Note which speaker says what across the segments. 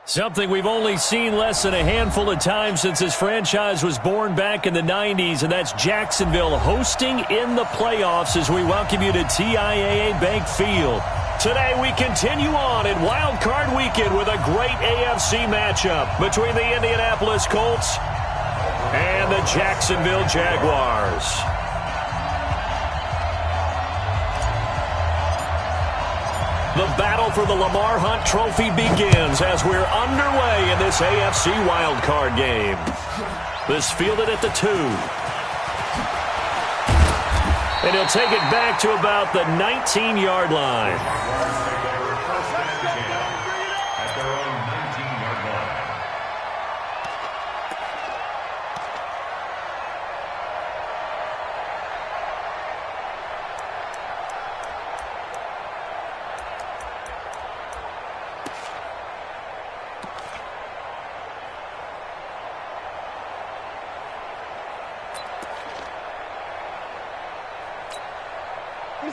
Speaker 1: Something we've only seen less than a handful of times since this franchise was born back in the 90s, and that's Jacksonville hosting in the playoffs as we welcome you to TIAA Bank Field. Today we continue on in Wild Card Weekend with a great AFC matchup between the Indianapolis Colts and the Jacksonville Jaguars. The battle for the Lamar Hunt Trophy begins as we're underway in this AFC wildcard game. This fielded at the 2. And he'll take it back to about the 19-yard line.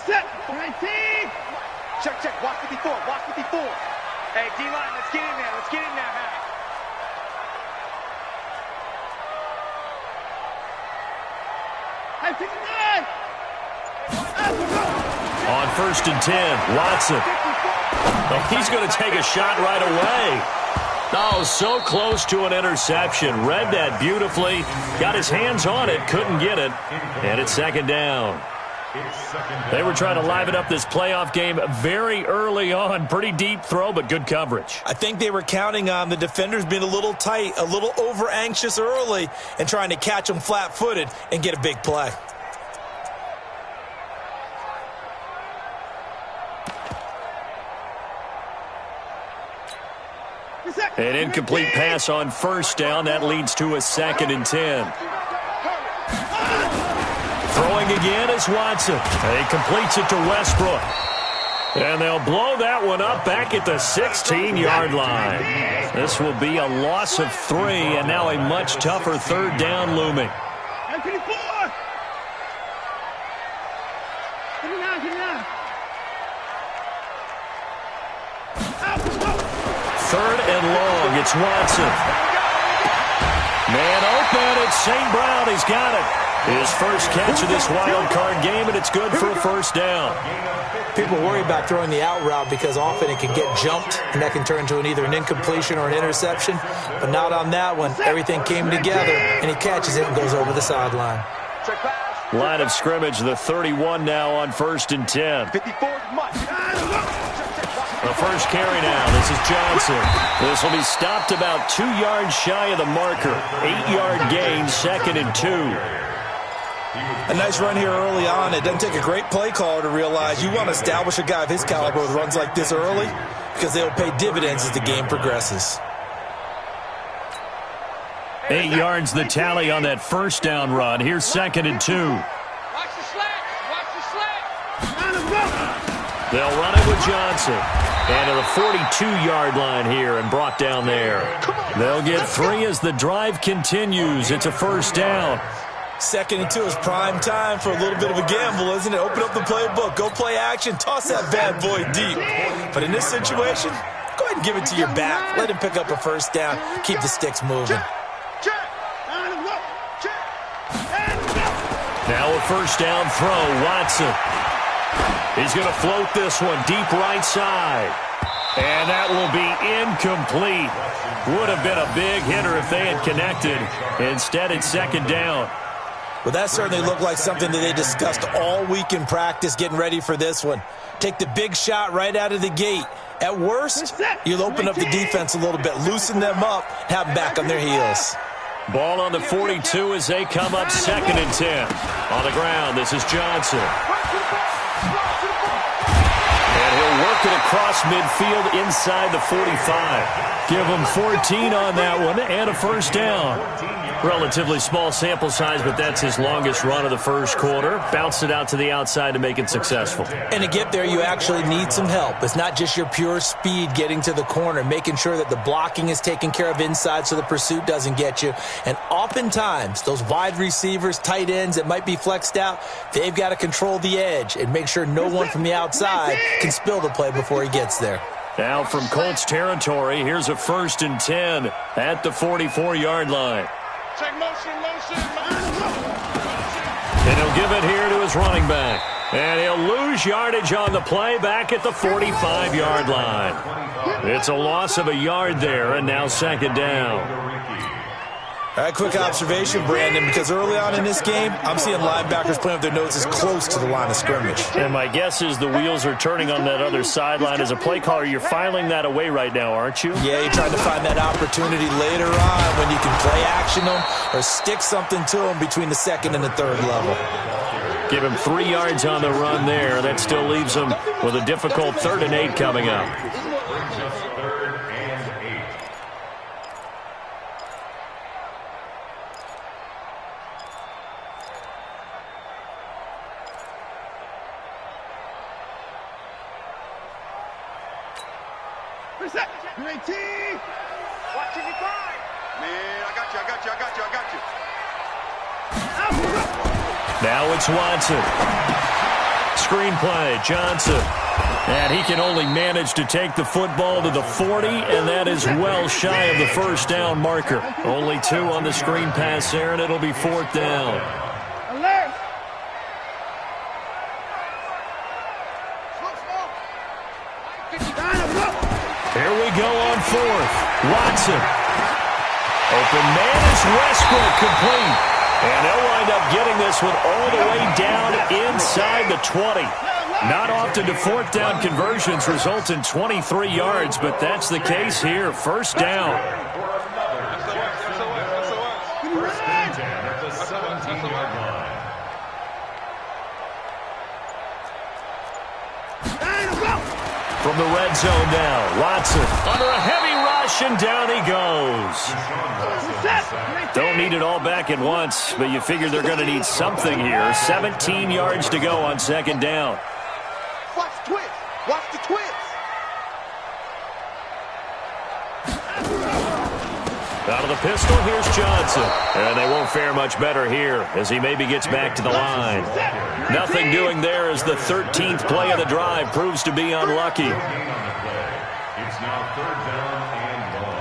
Speaker 2: Set. 19. Check. Watch 54. Hey, D-line, let's get in there. Matt. Hey, 59.
Speaker 1: On 1st and 10, Watson. Oh, he's going to take a shot right away. Oh, so close to an interception. Read that beautifully. Got his hands on it, couldn't get it. And it's 2nd down. They were trying to liven up this playoff game very early on. Pretty deep throw, but good coverage.
Speaker 3: I think they were counting on the defenders being a little tight, a little over-anxious early, and trying to catch them flat-footed and get a big play.
Speaker 1: An incomplete pass on 1st down. That leads to a 2nd and 10. Throwing again is Watson. He completes it to Westbrook. And they'll blow that one up back at the 16-yard line. This will be a loss of 3, and now a much tougher 3rd down looming. 3rd and long. It's Watson. Man open. It's St. Brown. He's got it. His first catch of this wild card game, and it's good for a 1st down.
Speaker 3: People worry about throwing the out route because often it can get jumped, and that can turn into either an incompletion or an interception. But not on that one. Everything came together, and he catches it and goes over the sideline.
Speaker 1: Line of scrimmage, the 31 now on 1st and 10.
Speaker 2: 54 much.
Speaker 1: The first carry now. This is Johnson. This will be stopped about 2 yards shy of the marker. 8-yard gain, 2nd and 2.
Speaker 3: A nice run here early on. It doesn't take a great play caller to realize you want to establish a guy of his caliber with runs like this early because they'll pay dividends as the game progresses.
Speaker 1: 8 yards the tally on that 1st down run. Here's 2nd and 2.
Speaker 2: Watch the slant.
Speaker 1: They'll run it with Johnson. And to the 42-yard line here and brought down there. They'll get 3 as the drive continues. It's a 1st down.
Speaker 3: 2nd and 2 is prime time for a little bit of a gamble, isn't it? Open up the playbook, go play action, toss that bad boy deep. But in this situation, go ahead and give it to your back. Let him pick up a 1st down. Keep the sticks moving.
Speaker 1: Now a 1st down throw, Watson. He's going to float this one deep right side. And that will be incomplete. Would have been a big hitter if they had connected. Instead, it's 2nd down.
Speaker 3: Well, that certainly looked like something that they discussed all week in practice getting ready for this one. Take the big shot right out of the gate. At worst, you'll open up the defense a little bit, loosen them up, have them back on their heels.
Speaker 1: Ball on the 42 as they come up 2nd and 10. On the ground, this is Johnson. And he'll work it across midfield inside the 45. Give him 14 on that one and a 1st down. Relatively small sample size, but that's his longest run of the 1st quarter. Bounced it out to the outside to make it successful.
Speaker 3: And to get there, you actually need some help. It's not just your pure speed getting to the corner, making sure that the blocking is taken care of inside so the pursuit doesn't get you. And oftentimes, those wide receivers, tight ends that might be flexed out, they've got to control the edge and make sure no one from the outside can spill the play before he gets there.
Speaker 1: Now from Colts territory, here's a 1st and 10 at the 44-yard line.
Speaker 2: Check motion.
Speaker 1: And he'll give it here to his running back. And he'll lose yardage on the play back at the 45-yard line. It's a loss of a yard there, and now 2nd down.
Speaker 3: All right, quick observation, Brandon, because early on in this game, I'm seeing linebackers playing with their noses close to the line of scrimmage.
Speaker 1: And my guess is the wheels are turning on that other sideline. As a play caller, you're filing that away right now, aren't you?
Speaker 3: Yeah, you're trying to find that opportunity later on when you can play action them or stick something to them between the 2nd and the 3rd level.
Speaker 1: Give him 3 yards on the run there. That still leaves him with a difficult 3rd and 8 coming up.
Speaker 2: Watching you cry. Man, I got you.
Speaker 1: Now it's Watson. Screenplay, Johnson. And he can only manage to take the football to the 40, and that is well shy of the 1st down marker. Only 2 on the screen pass there, and it'll be 4th down.
Speaker 2: Alert.
Speaker 1: Here we go on 4th. Watson. Open man is Westbrook, complete. And they'll wind up getting this one all the way down inside the 20. Not often do 4th down conversions result in 23 yards, but that's the case here. 1st down.
Speaker 4: First and 10 at the 17-yard line.
Speaker 1: From the red zone now, Watson under a heavy rush, and down he goes. Don't need it all back at once, but you figure they're going to need something here. 17 yards to go on 2nd down.
Speaker 2: Watch the twist. Watch the twist.
Speaker 1: Out of the pistol, here's Johnson. And they won't fare much better here as he maybe gets back to the line. Nothing doing there as the 13th play of the drive proves to be unlucky.
Speaker 4: It's now 3rd down and 1.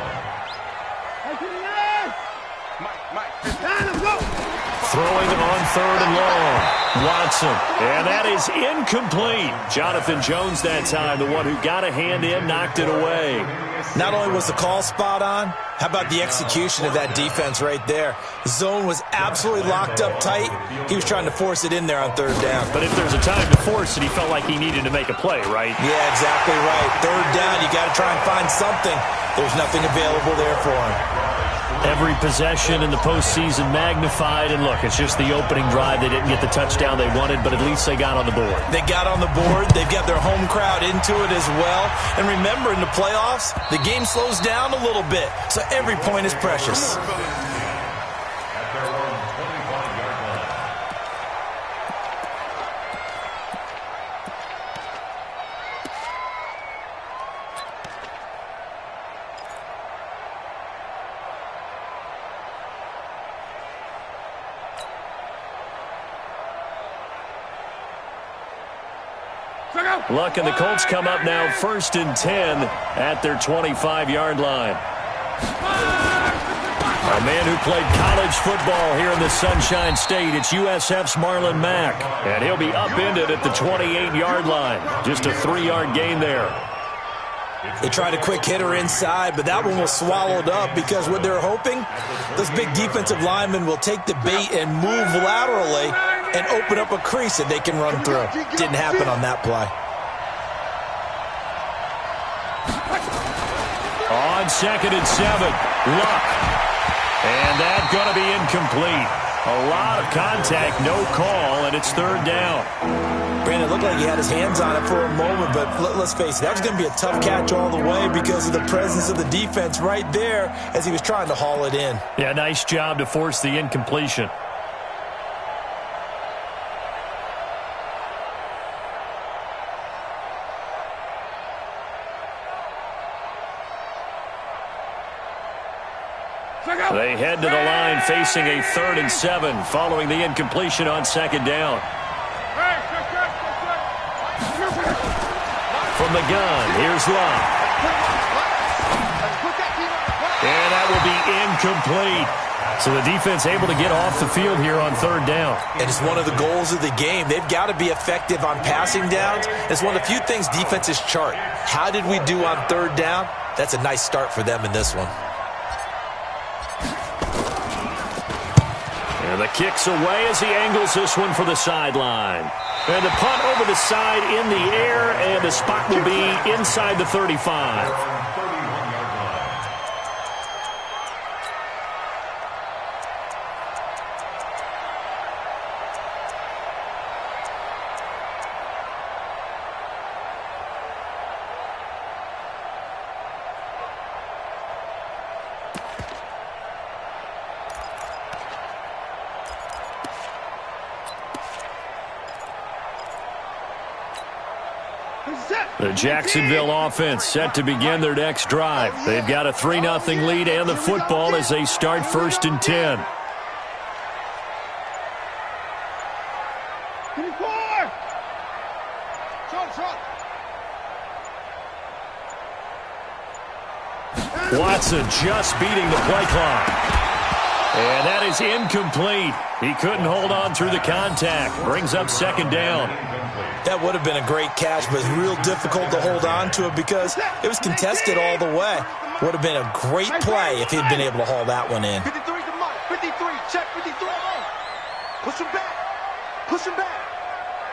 Speaker 1: Throwing on 3rd and long. Watson. And that is incomplete. Jonathan Jones that time, the one who got a hand in, knocked it away.
Speaker 3: Not only was the call spot on, how about the execution of that defense right there? The zone was absolutely locked up tight. He was trying to force it in there on 3rd down.
Speaker 1: But if there's a time to force it, he felt like he needed to make a play, right?
Speaker 3: Yeah, exactly right. 3rd down, you got to try and find something. There's nothing available there for him.
Speaker 1: Every possession in the postseason magnified, and look, it's just the opening drive. They didn't get the touchdown they wanted, but at least they got on the board.
Speaker 3: They got on the board. They've got their home crowd into it as well. And remember, in the playoffs, the game slows down a little bit, so every point is precious.
Speaker 4: At their own 25-yard line.
Speaker 1: Luck and the Colts come up now 1st and 10 at their 25-yard line. A man who played college football here in the Sunshine State. It's USF's Marlon Mack. And he'll be upended at the 28-yard line. Just a 3-yard gain there.
Speaker 3: They tried a quick hitter inside, but that one was swallowed up because what they're hoping, those big defensive linemen will take the bait and move laterally and open up a crease that they can run through. Didn't happen on that play.
Speaker 1: On 2nd and 7, Luck. And that's going to be incomplete. A lot of contact, no call, and it's 3rd down.
Speaker 3: Brandon, it looked like he had his hands on it for a moment, but let's face it, that was going to be a tough catch all the way because of the presence of the defense right there as he was trying to haul it in.
Speaker 1: Yeah, nice job to force the incompletion. They head to the line facing a 3rd and 7 following the incompletion on 2nd down. From the gun, here's Luck. And that will be incomplete. So the defense able to get off the field here on third down.
Speaker 3: And it's one of the goals of the game. They've got to be effective on passing downs. It's one of the few things defenses chart. How did we do on third down? That's a nice start for them in this one.
Speaker 1: And the kick's away as he angles this one for the sideline. And the punt over the side in the air, and the spot will be inside the 35. The Jacksonville offense set to begin their next drive. They've got a 3-0 lead and the football as they start 1st and 10. Watson just beating the play clock. And that is incomplete. He couldn't hold on through the contact. Brings up 2nd down.
Speaker 3: That would have been a great catch, but it's real difficult to hold on to it because it was contested all the way. Would have been a great play if he'd been able to haul that one in.
Speaker 2: 53 to Mike. 53. Check 53. Push him back. Push him back.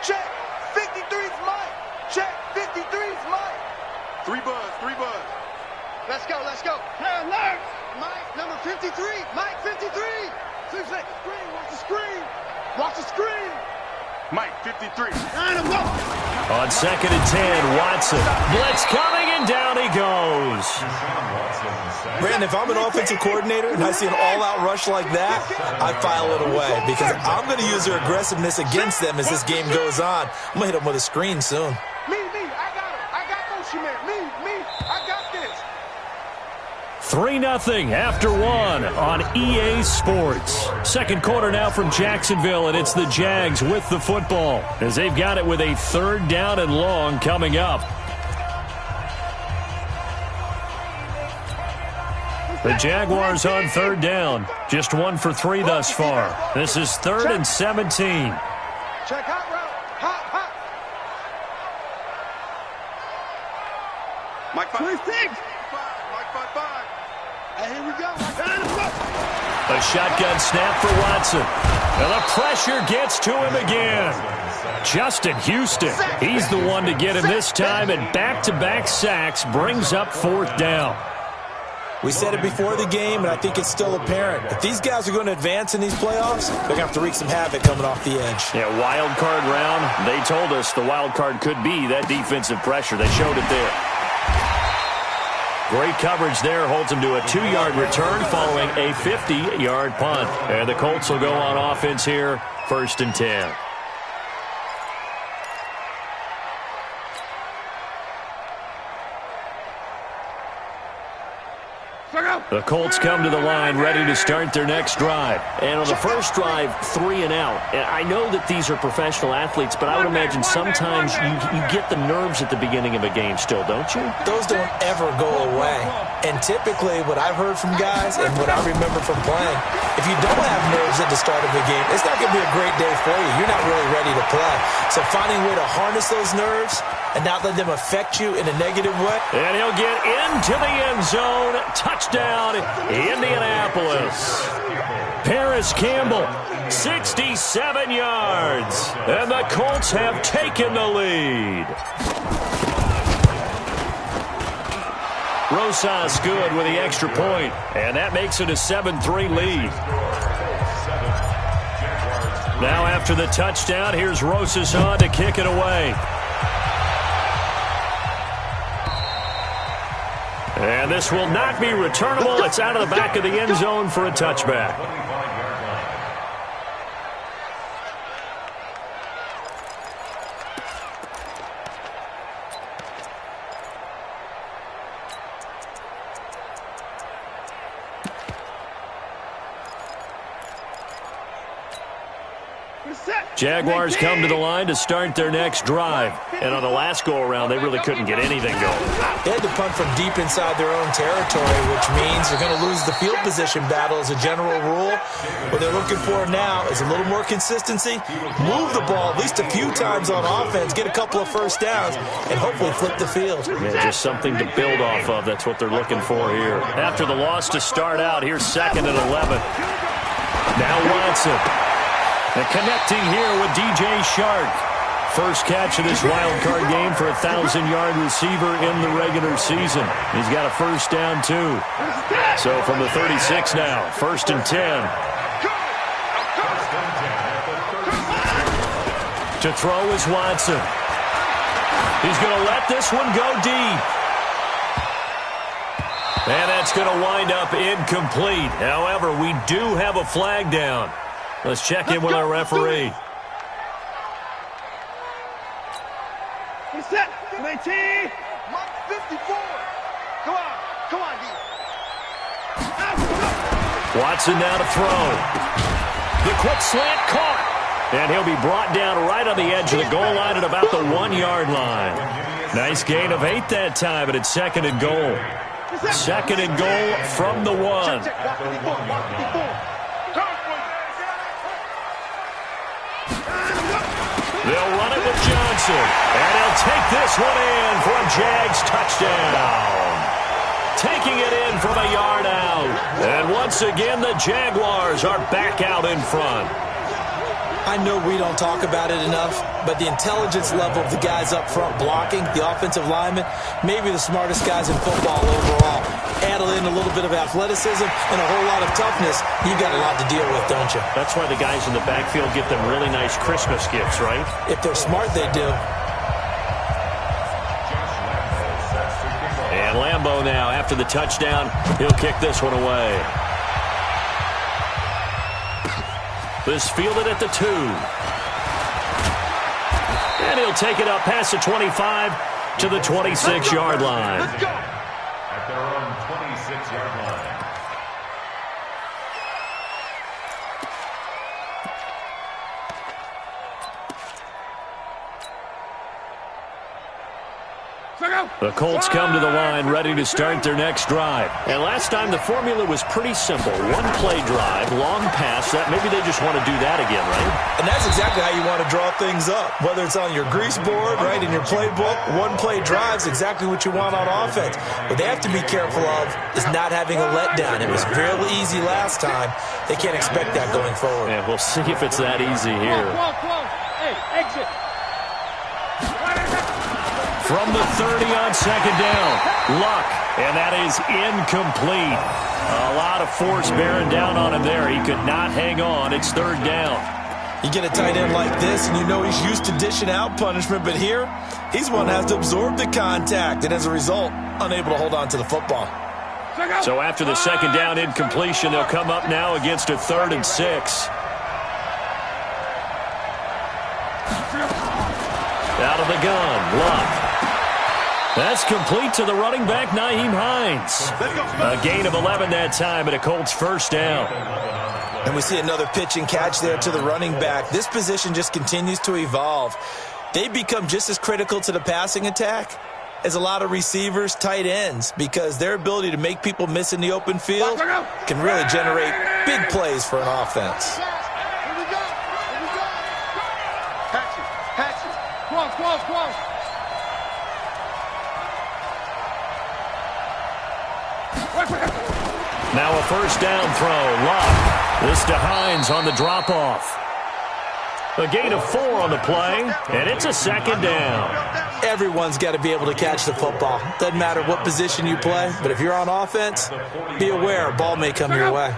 Speaker 2: Check. 53's Mike. Check. 53's Mike. 3 buzz. 3 buzz. Let's go. Let's go. Hey, alert. Mike, number 53. Mike, 53. Screen. Watch the screen. Watch the screen. Mike, 53.
Speaker 1: On 2nd and 10, Watson. Blitz coming, and down he goes.
Speaker 3: Brandon, if I'm an offensive coordinator and I see an all-out rush like that, I file it away because I'm going to use their aggressiveness against them as this game goes on. I'm going to hit them with a screen soon.
Speaker 2: Me, I got him. I got motion man. Me, I got this.
Speaker 1: 3-0 after 1 on EA Sports. Second quarter now from Jacksonville, and it's the Jags with the football as they've got it with a 3rd down and long coming up. The Jaguars on 3rd down. Just 1 for 3 thus far. This is 3rd and 17.
Speaker 2: Check hot route. Hot. Mike 5. Mike 5. And here we go.
Speaker 1: A shotgun snap for Watson. And the pressure gets to him again. Justin Houston, he's the one to get him this time, and back-to-back sacks brings up 4th down.
Speaker 3: We said it before the game, and I think it's still apparent. If these guys are going to advance in these playoffs, they're going to have to wreak some havoc coming off the edge.
Speaker 1: Yeah, wild card round. They told us the wild card could be that defensive pressure. They showed it there. Great coverage there. Holds him to a 2-yard return following a 50-yard punt. And the Colts will go on offense here, 1st and 10. The Colts come to the line ready to start their next drive.
Speaker 5: And on the first drive, 3 and out. And I know that these are professional athletes, but I would imagine sometimes you get the nerves at the beginning of a game still, don't you?
Speaker 3: Those don't ever go away. And typically what I've heard from guys and what I remember from playing, if you don't have nerves at the start of the game, it's not going to be a great day for you. You're not really ready to play. So finding a way to harness those nerves and not let them affect you in a negative way.
Speaker 1: And he'll get into the end zone. Touchdown, Indianapolis. Paris Campbell, 67 yards. And the Colts have taken the lead. Rosas good with the extra point, and that makes it a 7-3 lead. Now after the touchdown, here's Rosas on to kick it away. And this will not be returnable. It's out of the back of the end zone for a touchback. Jaguars come to the line to start their next drive. And on the last go-around, they really couldn't get anything going.
Speaker 3: They had to punt from deep inside their own territory, which means they're going to lose the field position battle as a general rule. What they're looking for now is a little more consistency, move the ball at least a few times on offense, get a couple of first downs, and hopefully flip the field.
Speaker 1: Yeah, just something to build off of. That's what they're looking for here. After the loss to start out, here's 2nd and 11. Now Watson. And connecting here with DJ Shark. First catch of this wild card game for a 1,000-yard receiver in the regular season. He's got a first down, too. So from the 36 now, 1st and 10. To throw is Watson. He's going to let this one go deep. And that's going to wind up incomplete. However, we do have a flag down. Let's check in with our referee.
Speaker 2: Set. 19. Mike 54. Come on, D.
Speaker 1: Watson now to throw. The quick slant caught. And he'll be brought down right on the edge of the goal line at about the 1-yard line. Nice gain of 8 that time, and it's 2nd and goal. 2nd and goal from the 1. They'll run it with Johnson. And he'll take this one in for a Jags touchdown. Taking it in from a yard out. And once again, the Jaguars are back out in front.
Speaker 3: I know we don't talk about it enough, but the intelligence level of the guys up front blocking, the offensive linemen, maybe the smartest guys in football overall. Add in a little bit of athleticism and a whole lot of toughness, you've got a lot to deal with, don't you?
Speaker 1: That's why the guys in the backfield get them really nice Christmas gifts, right?
Speaker 3: If they're smart, they do.
Speaker 1: And Lambeau now, after the touchdown, he'll kick this one away. This fielded at the 2. And he'll take it up past the 25 to the 26-yard line.
Speaker 4: At their own 26-yard line.
Speaker 1: The Colts come to the line ready to start their next drive. And last time the formula was pretty simple. One-play drive, long pass. That maybe they just want to do that again, right?
Speaker 3: And that's exactly how you want to draw things up. Whether it's on your grease board, right, in your playbook, one-play drive's exactly what you want on offense. What they have to be careful of is not having a letdown. It was fairly easy last time. They can't expect that going forward.
Speaker 1: And we'll see if it's that easy here.
Speaker 2: Hey, exit.
Speaker 1: From the 30 on 2nd down, Luck, and that is incomplete. A lot of force bearing down on him there. He could not hang on. It's 3rd down.
Speaker 3: You get a tight end like this, and you know he's used to dishing out punishment, but here, he's one that has to absorb the contact, and as a result, unable to hold on to the football.
Speaker 1: So after the 2nd down incompletion, they'll come up now against a 3rd and 6. Out of the gun, Luck. That's complete to the running back, Nyheim Hines. A gain of 11 that time, and a Colts first down.
Speaker 3: And we see another pitch and catch there to the running back. This position just continues to evolve. They become just as critical to the passing attack as a lot of receivers, tight ends, because their ability to make people miss in the open field can really generate big plays for an offense.
Speaker 2: Close.
Speaker 1: Now a first down throw. Luck. This to Hines on the drop-off. A gain of 4 on the play, and it's a 2nd down.
Speaker 3: Everyone's got to be able to catch the football. Doesn't matter what position you play, but if you're on offense, be aware a ball may come your way.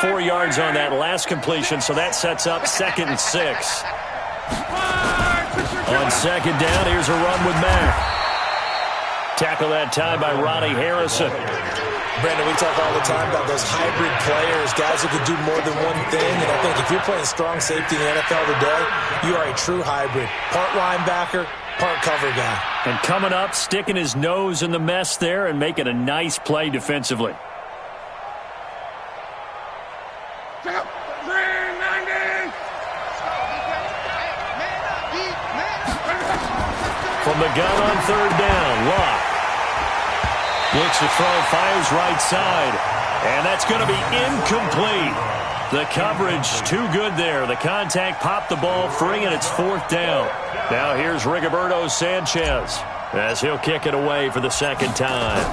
Speaker 1: 4 yards on that last completion, so that sets up 2nd and 6. On 2nd down, here's a run with Mack. Tackle that time by Ronnie Harrison.
Speaker 3: Brandon, we talk all the time about those hybrid players, guys who can do more than one thing, and I think if you're playing strong safety in the NFL today, you are a true hybrid. Part linebacker, part cover guy.
Speaker 1: And coming up, sticking his nose in the mess there and making a nice play defensively. From the gun on third down, Locke. Looks to throw, fires right side. And that's going to be incomplete. The coverage too good there. The contact popped the ball free, and it's fourth down. Now here's Rigoberto Sanchez as he'll kick it away for the second time.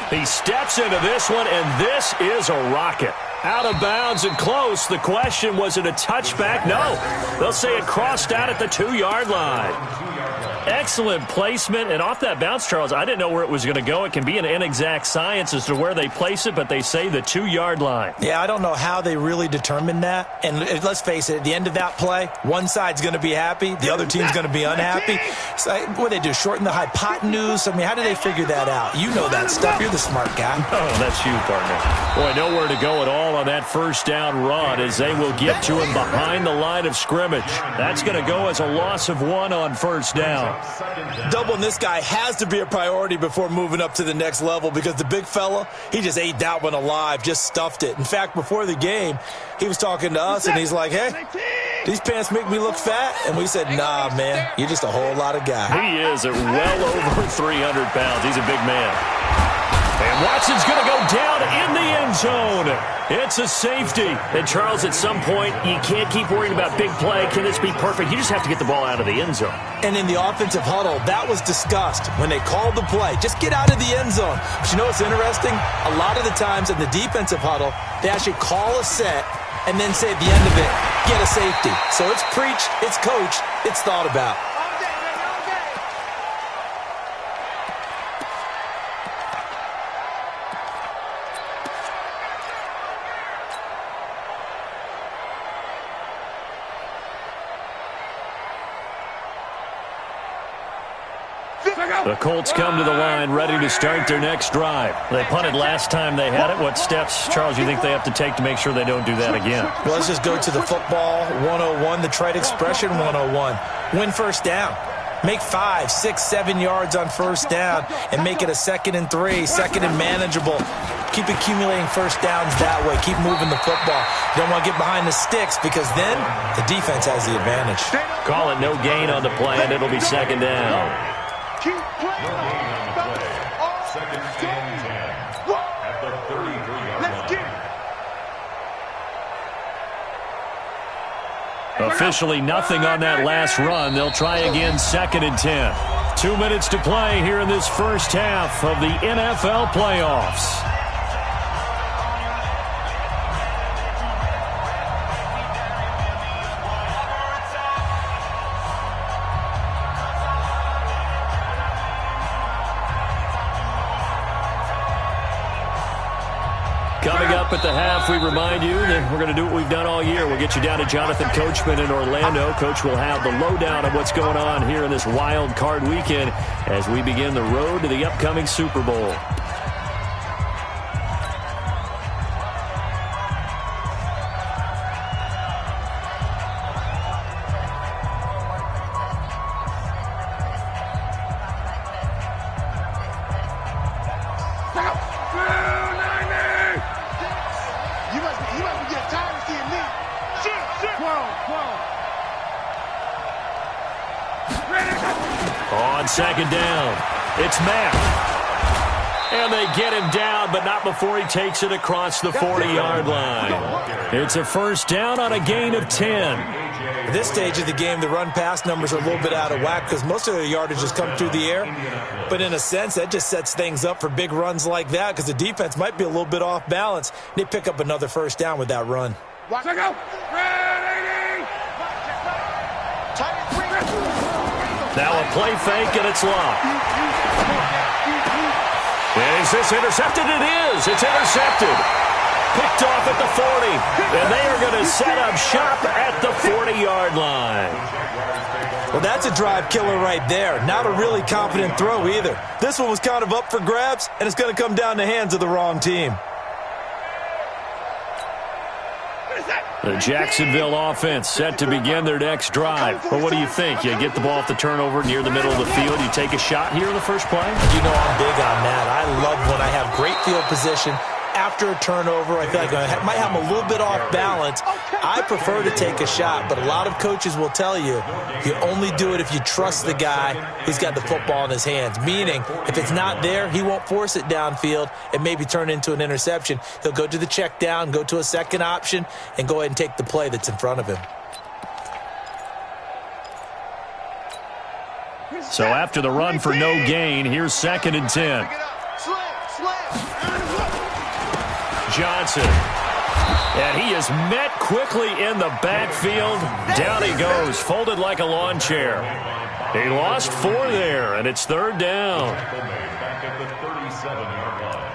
Speaker 1: He steps into this one, and this is a rocket. Out of bounds and close. The question, was it a touchback? No. They'll say it crossed out at the 2-yard line. Excellent placement, and off that bounce, Charles, I didn't know where it was going to go. It can be an inexact science as to where they place it, but they say the 2-yard line.
Speaker 3: Yeah, I don't know how they really determined that. And let's face it, at the end of that play, one side's going to be happy, the other team's going to be unhappy. So what do they do, shorten the hypotenuse? I mean, how do they figure that out? You know that stuff. You're the smart guy.
Speaker 1: Oh, that's you, partner. Boy, nowhere to go at all on that first down run as they will get to him behind the line of scrimmage. That's going to go as a loss of 1 on first down.
Speaker 3: Doubling this guy has to be a priority before moving up to the next level because the big fella, he just ate that one alive, just stuffed it. In fact, before the game, he was talking to us, and he's like, hey, these pants make me look fat. And we said, nah, man, you're just a whole lot of guy.
Speaker 1: He is at well over 300 pounds. He's a big man. And Watson's going to go down in the end zone. It's a safety. And, Charles, at some point, you can't keep worrying about big play. Can this be perfect? You just have to get the ball out of the end zone.
Speaker 3: And in the offensive huddle, that was discussed when they called the play. Just get out of the end zone. But you know what's interesting? A lot of the times in the defensive huddle, they actually call a set and then say at the end of it, get a safety. So it's preached, it's coached, it's thought about.
Speaker 1: The Colts come to the line ready to start their next drive. They punted last time they had it. What steps, Charles, you think they have to take to make sure they don't do that again?
Speaker 3: Well, let's just go to the football 101, the trite expression 101. Win first down. Make 5, 6, 7 yards on first down and make it a 2nd and 3, 2nd and manageable. Keep accumulating first downs that way. Keep moving the football. You don't want to get behind the sticks because then the defense has the advantage.
Speaker 1: Call it no gain on the play, and it'll be second down.
Speaker 2: Keep playing.
Speaker 4: Second and 10 at the 33-yard
Speaker 2: Let's get it.
Speaker 1: Officially nothing on that last run. They'll try again, 2nd and 10. 2 minutes to play here in this first half of the NFL playoffs. Coming up at the half, we remind you that we're going to do what we've done all year. We'll get you down to Jonathan Coachman in Orlando. Coach will have the lowdown of what's going on here in this wild card weekend as we begin the road to the upcoming Super Bowl. On second down, it's Mack. And they get him down, but not before he takes it across the 40-yard line. It's a first down on a gain of 10.
Speaker 3: At this stage of the game, the run-pass numbers are a little bit out of whack because most of the yardage has come through the air. But in a sense, that just sets things up for big runs like that because the defense might be a little bit off balance. They pick up another first down with that run.
Speaker 2: Watch it go.
Speaker 1: Now a play fake, and it's locked. And is this intercepted? It is. It's intercepted. Picked off at the 40. And they are going to set up shop at the 40-yard line.
Speaker 3: Well, that's a drive killer right there. Not a really confident throw either. This one was kind of up for grabs, and it's going to come down the hands of the wrong team.
Speaker 1: The Jacksonville offense set to begin their next drive. But what do you think? You get the ball off the turnover near the middle of the field. You take a shot here in the first play?
Speaker 3: You know I'm big on that. I love when I have great field position after a turnover, I feel like I might have them a little bit off balance. I prefer to take a shot, but a lot of coaches will tell you only do it if you trust the guy who's got the football in his hands. Meaning, if it's not there, he won't force it downfield and maybe turn it into an interception. He'll go to the check down, go to a second option, and go ahead and take the play that's in front of him.
Speaker 1: So after the run for no gain, here's 2nd and 10. Johnson. And he is met quickly in the backfield. Down he goes, folded like a lawn chair. He lost 4 there, and it's 3rd down.
Speaker 4: Back at the 37-yard line.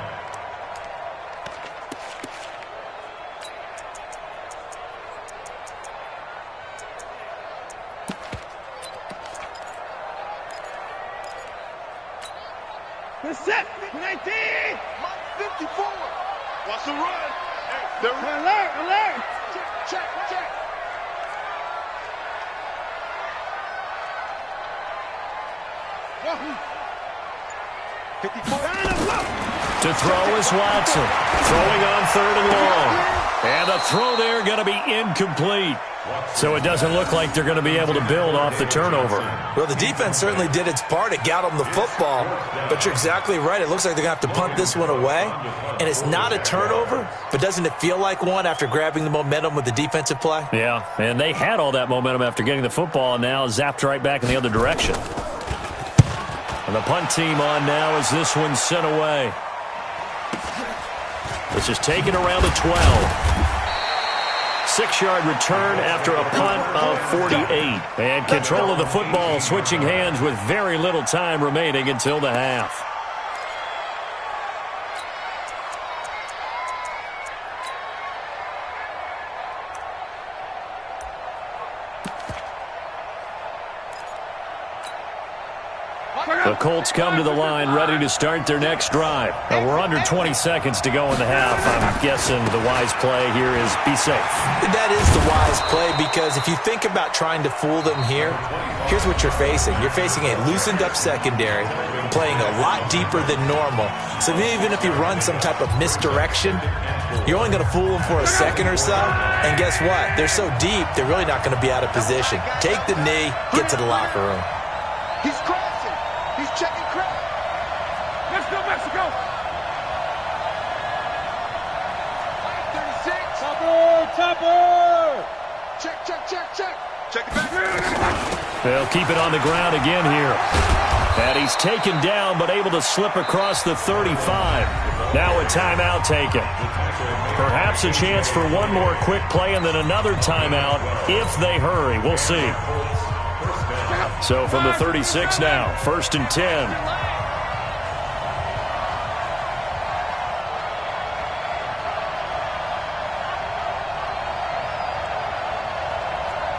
Speaker 2: Set 19. 54. Watch the run. Alert. Check. 54.
Speaker 1: To throw is Watson. Throwing on 3rd and long. And the throw there going to be incomplete. So it doesn't look like they're going to be able to build off the turnover.
Speaker 3: Well, the defense certainly did its part. It got them the football. But you're exactly right. It looks like they're going to have to punt this one away. And it's not a turnover, but doesn't it feel like one after grabbing the momentum with the defensive play?
Speaker 1: Yeah, and they had all that momentum after getting the football, and now zapped right back in the other direction. And the punt team on now as this one's sent away. This is taken around the 12. 6-yard return after a punt of 48. And control of the football switching hands with very little time remaining until the half. The Colts come to the line ready to start their next drive. Now we're under 20 seconds to go in the half. I'm guessing the wise play here is be safe.
Speaker 3: That is the wise play, because if you think about trying to fool them here, here's what you're facing. You're facing a loosened up secondary, playing a lot deeper than normal. So even if you run some type of misdirection, you're only going to fool them for a second or so. And guess what? They're so deep, they're really not going to be out of position. Take the knee, get to the locker room.
Speaker 2: He's crashing. He's checking crack. Let's go, Mexico. 36. Topper. Check. Check it back.
Speaker 1: They'll keep it on the ground again here. And he's taken down, but able to slip across the 35. Now a timeout taken. Perhaps a chance for one more quick play and then another timeout if they hurry. We'll see. So from the 36 now, 1st and 10.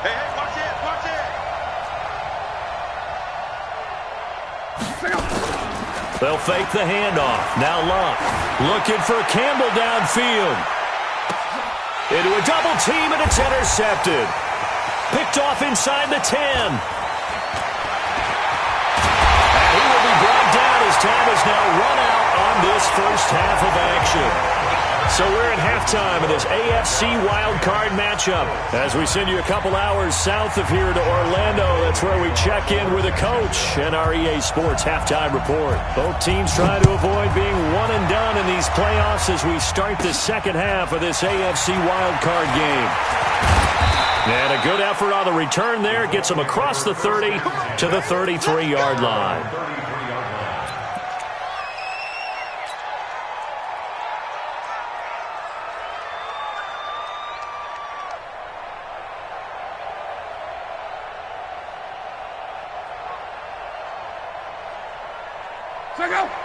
Speaker 2: Hey, watch it.
Speaker 1: They'll fake the handoff. Now Luck looking for Campbell downfield. Into a double team, and it's intercepted. Picked off inside the 10. Time is now run out on this first half of action. So we're at halftime of this AFC wildcard matchup as we send you a couple hours south of here to Orlando. That's where we check in with a coach and our EA Sports halftime report. Both teams trying to avoid being one and done in these playoffs as we start the second half of this AFC wildcard game. And a good effort on the return there gets them across the 30 to the 33-yard line.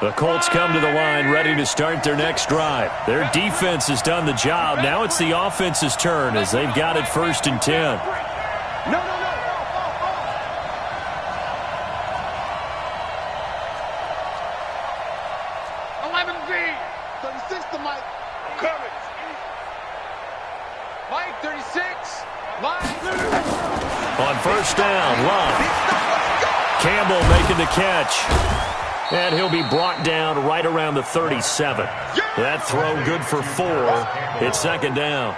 Speaker 1: The Colts come to the line ready to start their next drive. Their defense has done the job. Now it's the offense's turn as they've got it 1st and 10.
Speaker 2: No. 11 V. 36 to Mike. Coverage. Mike, 36. Line.
Speaker 1: On 1st down, Love. Campbell making the catch. And he'll be brought down right around the 37. That throw good for 4. It's second down.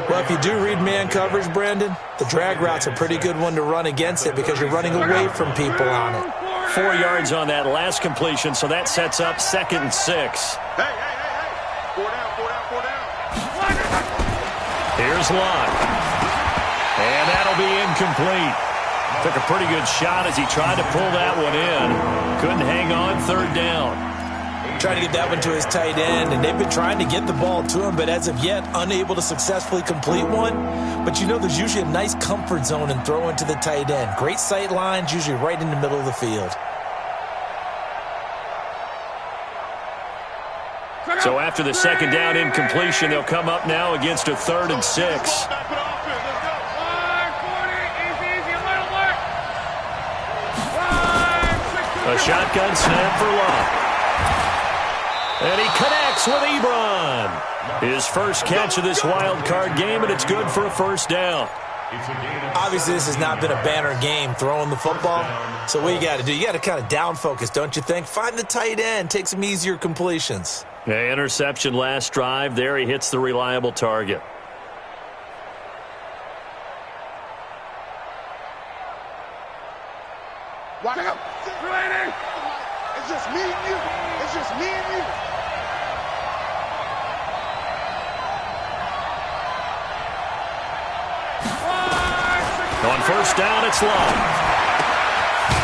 Speaker 3: Well, if you do read man coverage, Brandon, the drag route's a pretty good one to run against it because you're running away from people on it.
Speaker 1: 4 yards on that last completion, so that sets up 2nd and 6.
Speaker 2: Hey. 4 down.
Speaker 1: Here's Lott. And that'll be incomplete. Took a pretty good shot as he tried to pull that one in. Couldn't hang on, 3rd down.
Speaker 3: Trying to get that one to his tight end, and they've been trying to get the ball to him, but as of yet, unable to successfully complete one. But you know there's usually a nice comfort zone in throwing to the tight end. Great sight lines, usually right in the middle of the field.
Speaker 1: So after the 2nd down incompletion, they'll come up now against a 3rd and 6. A shotgun snap for Lott. And he connects with Ebron. His first catch of this wild card game, and it's good for a 1st down.
Speaker 3: Obviously, this has not been a banner game throwing the football. So what you got to do, you got to kind of down focus, don't you think? Find the tight end, take some easier completions.
Speaker 1: Yeah, interception last drive. There he hits the reliable target.
Speaker 2: Watch out. It's just me and you. It's just me and you.
Speaker 1: On 1st down, it's Lott.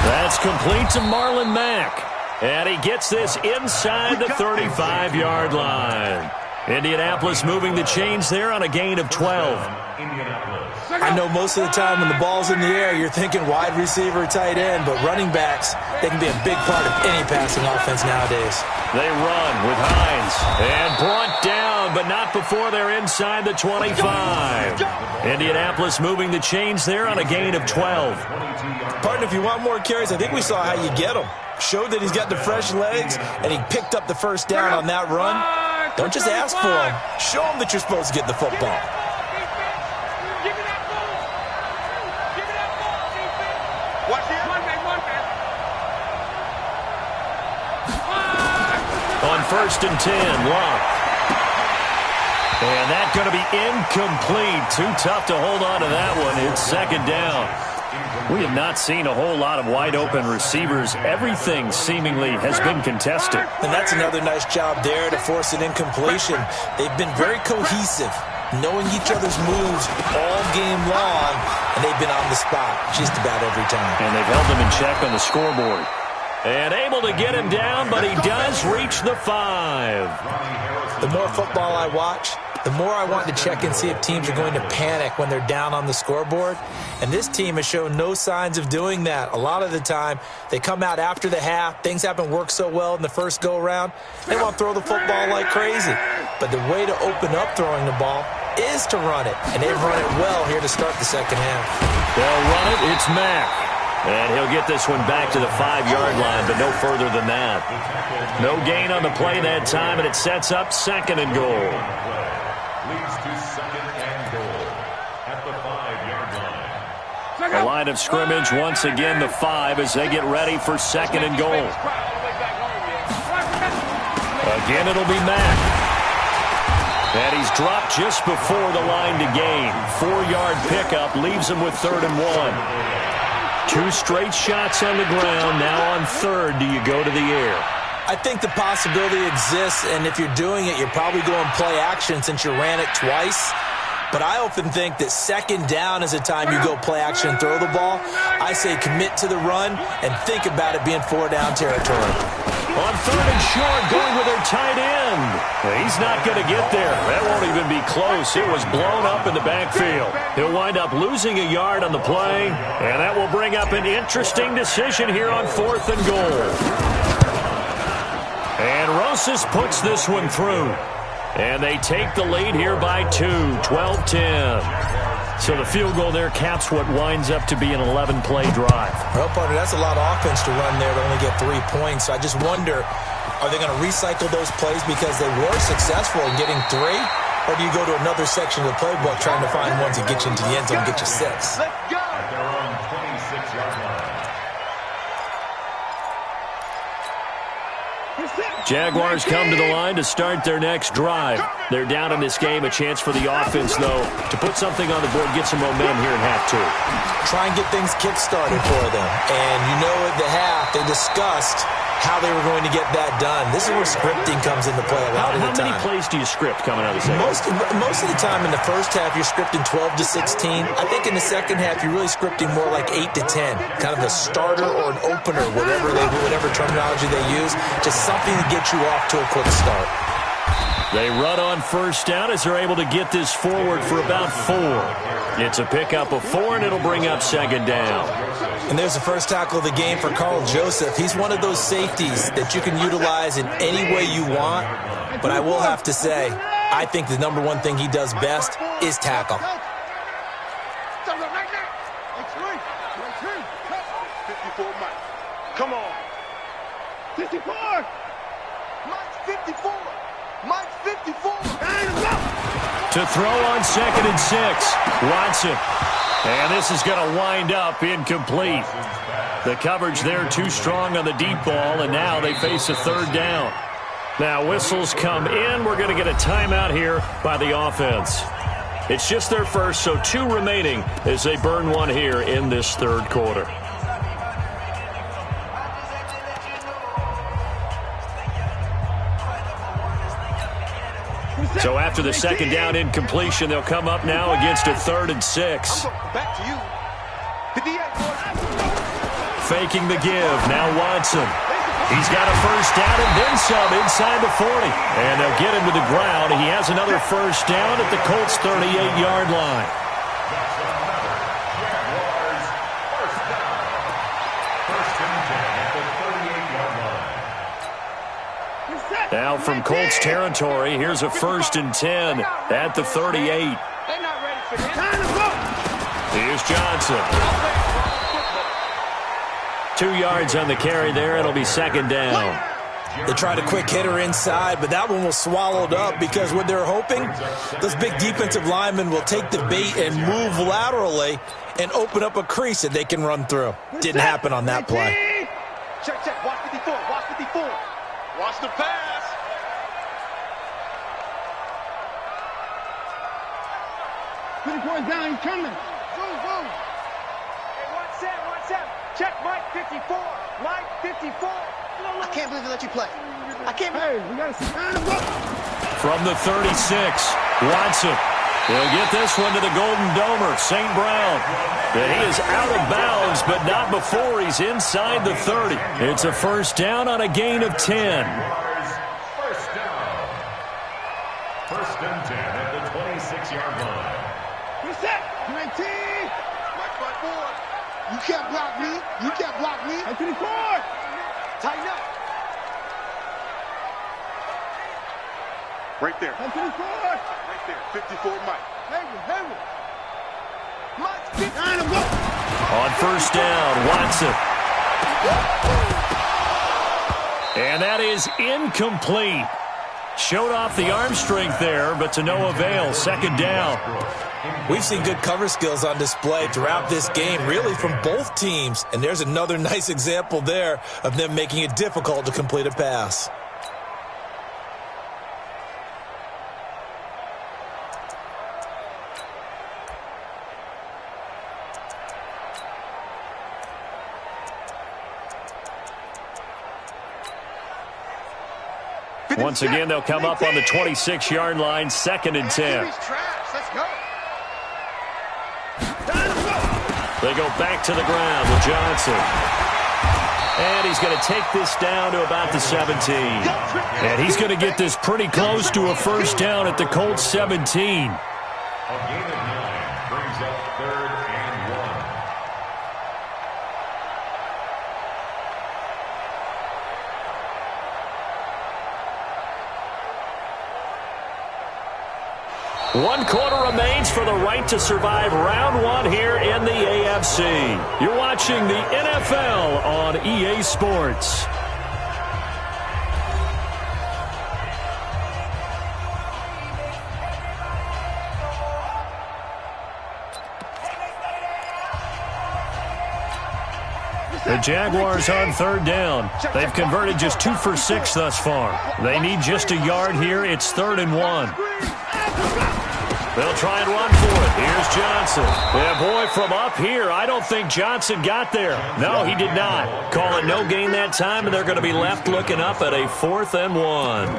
Speaker 1: That's complete to Marlon Mack. And he gets this inside the 35-yard line. Indianapolis moving the chains there on a gain of 12.
Speaker 3: I know most of the time when the ball's in the air, you're thinking wide receiver, tight end, but running backs, they can be a big part of any passing offense nowadays.
Speaker 1: They run with Hines. And brought down, but not before they're inside the 25. Indianapolis moving the chains there on a gain of 12.
Speaker 3: Partner, if you want more carries, I think we saw how you get them. Showed that he's got the fresh legs, and he picked up the 1st down on that run. Don't just ask for him. Show him that you're supposed to get the football.
Speaker 1: On 1st and 10, Lott. And that's going to be incomplete. Too tough to hold on to that one. It's 2nd down. We have not seen a whole lot of wide-open receivers. Everything seemingly has been contested.
Speaker 3: And that's another nice job there to force an incompletion. They've been very cohesive, knowing each other's moves all game long, and they've been on the spot just about every time.
Speaker 1: And they've held them in check on the scoreboard. And able to get him down, but he does reach the 5.
Speaker 3: The more football I watch, the more I want to check and see if teams are going to panic when they're down on the scoreboard. And this team has shown no signs of doing that. A lot of the time, they come out after the half. Things haven't worked so well in the first go-around. They want to throw the football like crazy. But the way to open up throwing the ball is to run it. And they've run it well here to start the 2nd half.
Speaker 1: They'll run it. It's Mack. And he'll get this one back to the 5-yard line, but no further than that. No gain on the play that time, and it sets up 2nd and goal.
Speaker 4: Leads to 2nd and goal at the 5-yard line.
Speaker 1: The line of scrimmage once again the 5 as they get ready for 2nd and goal. Again, it'll be Mack. And he's dropped just before the line to gain. 4-yard pickup leaves him with 3rd and 1. 2 straight shots on the ground. Now on 3rd, do you go to the air?
Speaker 3: I think the possibility exists, and if you're doing it, you're probably going play action since you ran it twice. But I often think that 2nd down is a time you go play action and throw the ball. I say commit to the run and think about it being 4-down territory.
Speaker 1: On 3rd and short, going with their tight end. He's not going to get there. That won't even be close. It was blown up in the backfield. He'll wind up losing a yard on the play, and that will bring up an interesting decision here on 4th and goal. And Rosas puts this one through. And they take the lead here by 2, 12-10. So the field goal there caps what winds up to be an 11-play drive.
Speaker 3: Well, partner, that's a lot of offense to run there to only get 3 points. I just wonder, are they going to recycle those plays because they were successful in getting 3? Or do you go to another section of the playbook trying to find ones that get you into the end zone and get you 6?
Speaker 2: Let's go.
Speaker 4: At their own 26-yard line.
Speaker 1: Jaguars come to the line to start their next drive. They're down in this game. A chance for the offense, though, to put something on the board, get some momentum here in half two.
Speaker 3: Try and get things kick-started for them. And you know at the half, they discussed how they were going to get that done. This is where scripting comes into play a lot of the time.
Speaker 1: How many plays do you script coming out of the second?
Speaker 3: Most of the time in the first half, you're scripting 12 to 16. I think in the second half, you're really scripting more like 8 to 10. Kind of a starter or an opener, whatever terminology they use. Just something to get you off to a quick start.
Speaker 1: They run on first down as they're able to get this forward for about 4. It's a pickup of 4, and it'll bring up second down.
Speaker 3: And there's the first tackle of the game for Carl Joseph. He's one of those safeties that you can utilize in any way you want. But I will have to say, I think the number one thing he does best is tackle.
Speaker 2: 54, Mike. Come on. 54. Mike's 54. Mike's 54.
Speaker 1: To throw on 2nd and 6. Watson. And this is going to wind up incomplete. The coverage there too strong on the deep ball, and now they face a 3rd down. Now whistles come in. We're going to get a timeout here by the offense. It's just their first, so 2 remaining as they burn 1 here in this 3rd quarter. So after the 2nd down incompletion, they'll come up now against a 3rd and 6.
Speaker 2: Back to you. 58.
Speaker 1: Faking the give. Now Watson. He's got a first down and then some inside the 40. And they'll get him to the ground. He has another first down at the Colts' 38-yard line. Now from Colts territory, here's a 1st and 10 at the 38.
Speaker 2: They're not ready for this.
Speaker 1: Here's Johnson. 2 yards on the carry there. It'll be 2nd down.
Speaker 3: They tried a quick hitter inside, but that one was swallowed up because what they're hoping, those big defensive linemen will take the bait and move laterally and open up a crease that they can run through. Didn't happen on that play.
Speaker 2: Check. Watch 54. Watch 54. Watch the pass.
Speaker 6: Down, he's coming.
Speaker 2: Hey, 1 7. Check Mike 54. Mike 54. I can't believe they let you play. I can't believe.
Speaker 6: Hey, we got to sign him up.
Speaker 1: From the 36, Watson. He'll get this one to the Golden Domer, St. Brown. And he is out of bounds, but not before he's inside the 30. It's a first down on a gain of 10.
Speaker 4: First down. 1st and 10 at the 26-yard line.
Speaker 6: Reset. 19.
Speaker 2: Mike 54.
Speaker 6: You can't block me. You can't block me. 24.
Speaker 2: Tighten up. Right there.
Speaker 6: 24.
Speaker 2: Right there. 54 Mike.
Speaker 6: Hayward.
Speaker 2: Mike's 54.
Speaker 6: Sign him up.
Speaker 1: On first down, Watson. And that is incomplete. Showed off the arm strength there, but to no avail. 2nd down.
Speaker 3: We've seen good cover skills on display throughout this game, really from both teams. And there's another nice example there of them making it difficult to complete a pass.
Speaker 1: Once again, they'll come up on the 26-yard line, 2nd and 10.
Speaker 2: Let's go.
Speaker 1: They go back to the ground with Johnson. And he's going to take this down to about the 17. And he's going to get this pretty close to a first down at the Colts 17.
Speaker 4: A gain of 9 brings up 3rd and 1.
Speaker 1: One quarter remains for the right to survive round 1 here in the AFC. You're watching the NFL on EA Sports. The Jaguars on third down. They've converted just 2 for 6 thus far. They need just a yard here. It's 3rd and 1. They'll try and run for it. Here's Johnson. Yeah, boy, from up here, I don't think Johnson got there. No, he did not. Call it no gain that time, and they're going to be left looking up at a 4th and 1.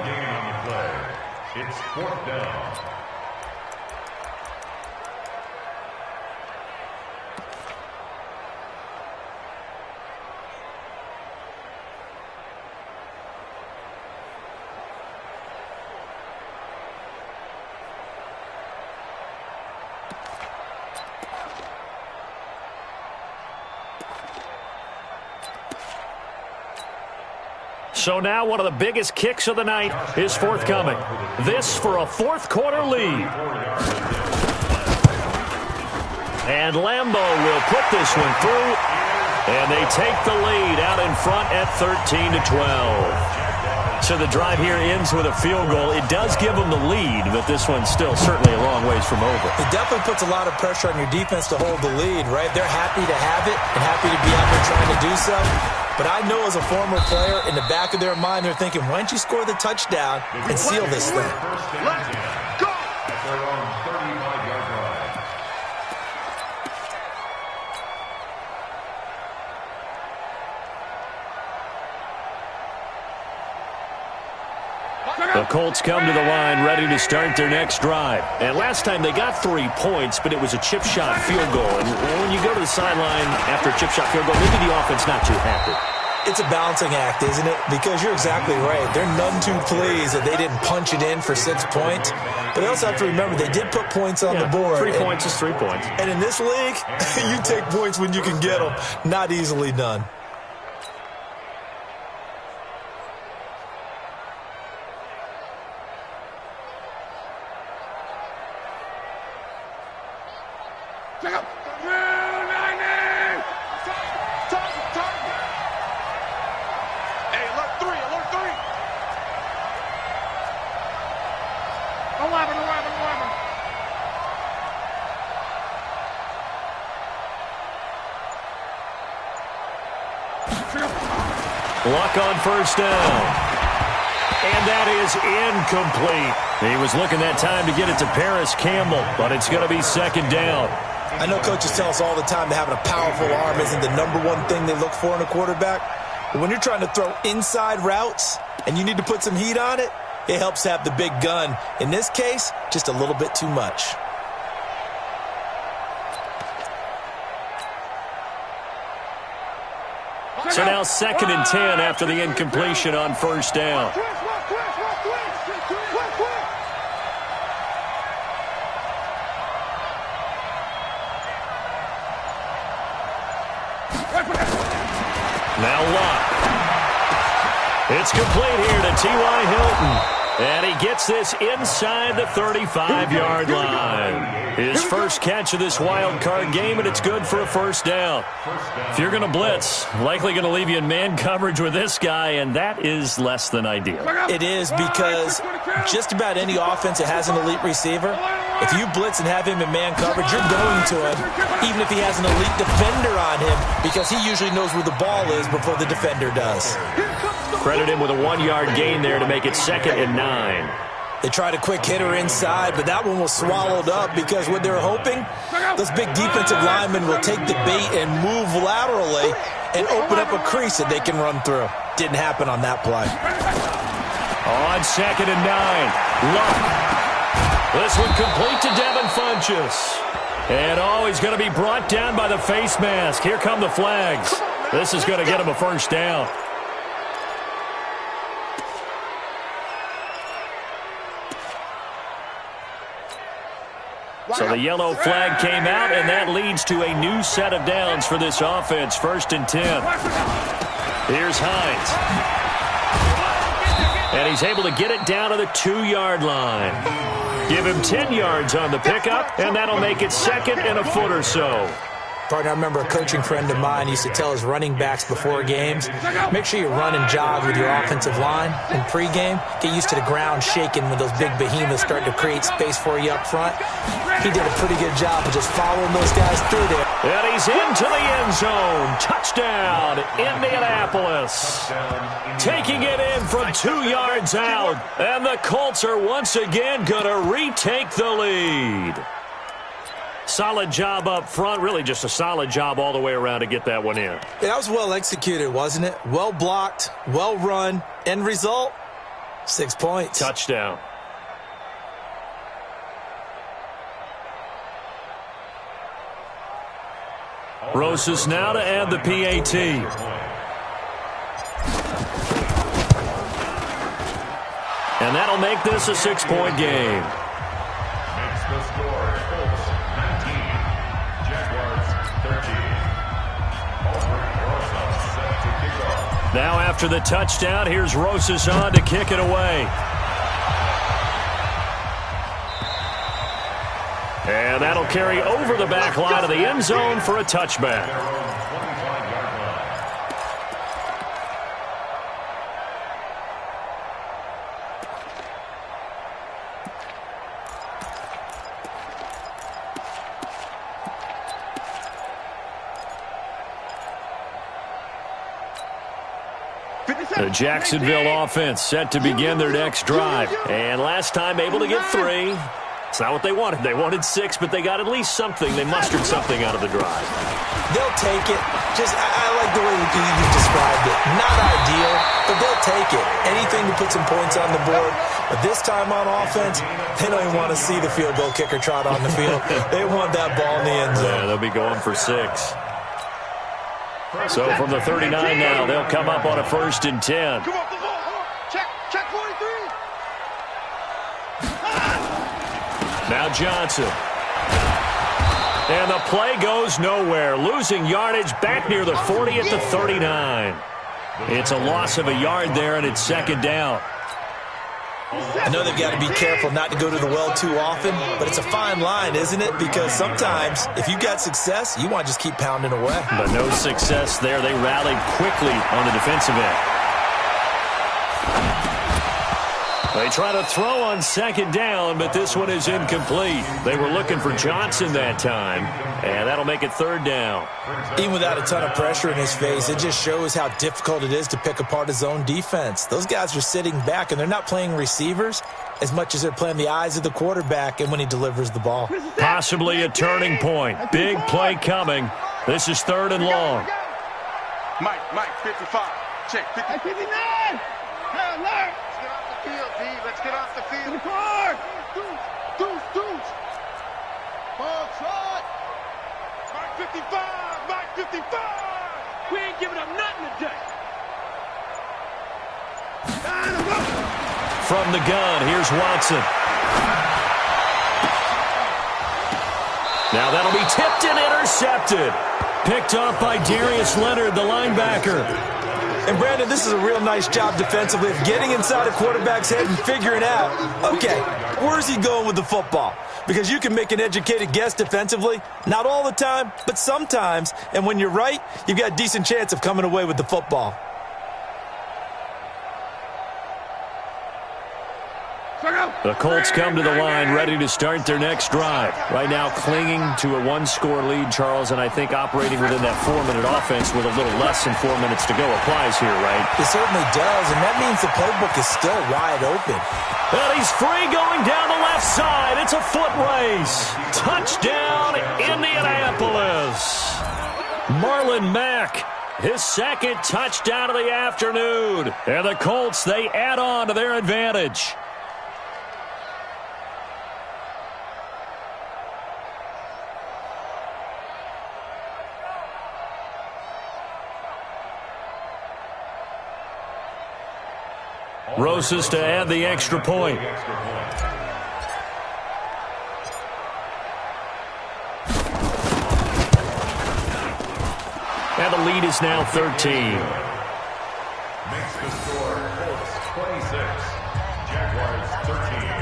Speaker 4: It's 4th down.
Speaker 1: So now one of the biggest kicks of the night is forthcoming. This for a 4th quarter lead. And Lambeau will put this one through. And they take the lead out in front at 13-12. So the drive here ends with a field goal. It does give them the lead, but this one's still certainly a long ways from over.
Speaker 3: It definitely puts a lot of pressure on your defense to hold the lead, right? They're happy to have it and happy to be out there trying to do so. But I know as a former player, in the back of their mind, they're thinking, why don't you score the touchdown and seal this thing?
Speaker 4: Let's go! At their own 35-yard line.
Speaker 1: The Colts come to the line ready to start their next drive. And last time they got 3 points, but it was a chip shot field goal. And when you go to the sideline after a chip shot field goal, maybe the offense not too happy.
Speaker 3: It's a balancing act, isn't it? Because you're exactly right. They're none too pleased that they didn't punch it in for 6 points. But they also have to remember they did put points on the board.
Speaker 1: 3 points is 3 points.
Speaker 3: And in this league, you take points when you can get them. Not easily done.
Speaker 1: Luck on first down. And that is incomplete. He was looking that time to get it to Paris Campbell, but it's going to be 2nd down.
Speaker 3: I know coaches tell us all the time that having a powerful arm isn't the #1 thing they look for in a quarterback. But when you're trying to throw inside routes and you need to put some heat on it, it helps to have the big gun. In this case, just a little bit too much.
Speaker 1: So now 2nd and 10 after the incompletion on first down. Now Luck. It's complete here to T.Y. Hilton. And he gets this inside the 35-yard line. His first catch of this wild card game, and it's good for a 1st down. If you're going to blitz, likely going to leave you in man coverage with this guy, and that is less than ideal.
Speaker 3: It is, because just about any offense that has an elite receiver, if you blitz and have him in man coverage, you're going to him, even if he has an elite defender on him, because he usually knows where the ball is before the defender does.
Speaker 1: Credit him with a 1-yard gain there to make it 2nd and 9.
Speaker 3: They tried a quick hitter inside, but that one was swallowed up because what they were hoping, those big defensive linemen will take the bait and move laterally and open up a crease that they can run through. Didn't happen on that play.
Speaker 1: On 2nd and 9, Luck. This one complete to Devin Funchess. And he's going to be brought down by the face mask. Here come the flags. This is going to get him a 1st down. So the yellow flag came out, and that leads to a new set of downs for this offense. 1st and 10. Here's Hines. And he's able to get it down to the 2-yard line. Give him 10 yards on the pickup, and that'll make it 2nd and a foot or so.
Speaker 3: Partner, I remember a coaching friend of mine used to tell his running backs before games, make sure you run and jog with your offensive line in pregame. Get used to the ground shaking when those big behemoths start to create space for you up front. He did a pretty good job of just following those guys through there.
Speaker 1: And he's into the end zone. Touchdown, Indianapolis. Taking it in from 2 yards out. And the Colts are once again going to retake the lead. Solid job up front. Really just a solid job all the way around to get that one in.
Speaker 3: Yeah, that was well executed, wasn't it? Well blocked, well run. End result, 6 points.
Speaker 1: Touchdown. Rosas now to add the PAT. And that'll make this a 6-point game.
Speaker 4: Makes the score Colts 19, Jaguars 13. Rosas set to kick off.
Speaker 1: Now after the touchdown, here's Rosas on to kick it away. And that'll carry over the back line of the end zone for a touchback.
Speaker 4: Their own 25-yard line.
Speaker 1: The Jacksonville offense set to begin their next drive. And last time able to get 3. It's not what they wanted. They wanted 6, but they got at least something. They mustered something out of the drive.
Speaker 3: They'll take it. I like the way you described it. Not ideal, but they'll take it. Anything to put some points on the board. But this time on offense, they don't even want to see the field goal kicker trot on the field. They want that ball in the end zone.
Speaker 1: Yeah, they'll be going for 6. So from the 39 now, they'll come up on a 1st and 10.
Speaker 6: Come on, come on. Check 43.
Speaker 1: Now Johnson. And the play goes nowhere. Losing yardage back near the 40 at the 39. It's a loss of a yard there, and it's 2nd down.
Speaker 3: I know they've got to be careful not to go to the well too often, but it's a fine line, isn't it? Because sometimes, if you've got success, you want to just keep pounding away.
Speaker 1: But no success there. They rallied quickly on the defensive end. They try to throw on 2nd down, but this one is incomplete. They were looking for Johnson that time, and that'll make it 3rd down.
Speaker 3: Even without a ton of pressure in his face, it just shows how difficult it is to pick apart his own defense. Those guys are sitting back, and they're not playing receivers as much as they're playing the eyes of the quarterback and when he delivers the ball.
Speaker 1: Possibly a turning point. Big play coming. This is 3rd and long.
Speaker 2: Mike, 55. Check, 50.
Speaker 6: 59. Alert.
Speaker 2: Let's get off the field,
Speaker 6: To the car. Deuce. Ball shot.
Speaker 2: Mike 55.
Speaker 6: We ain't giving up nothing today.
Speaker 1: From the gun, here's Watson. Now that'll be tipped and intercepted. Picked up by Darius Leonard, the linebacker.
Speaker 3: And, Brandon, this is a real nice job defensively of getting inside a quarterback's head and figuring out, okay, where's he going with the football? Because you can make an educated guess defensively. Not all the time, but sometimes. And when you're right, you've got a decent chance of coming away with the football.
Speaker 1: The Colts come to the line ready to start their next drive. Right now clinging to a 1-score lead, Charles, and I think operating within that 4-minute offense with a little less than 4 minutes to go applies here, right?
Speaker 3: It certainly does, and that means the playbook is still wide open.
Speaker 1: And he's free going down the left side. It's a foot race. Touchdown, Indianapolis. Marlon Mack, his 2nd touchdown of the afternoon. And the Colts, they add on to their advantage. Rosas to add the extra point. And the lead is now 13.
Speaker 4: Makes the score Colts 26, Jaguars 13.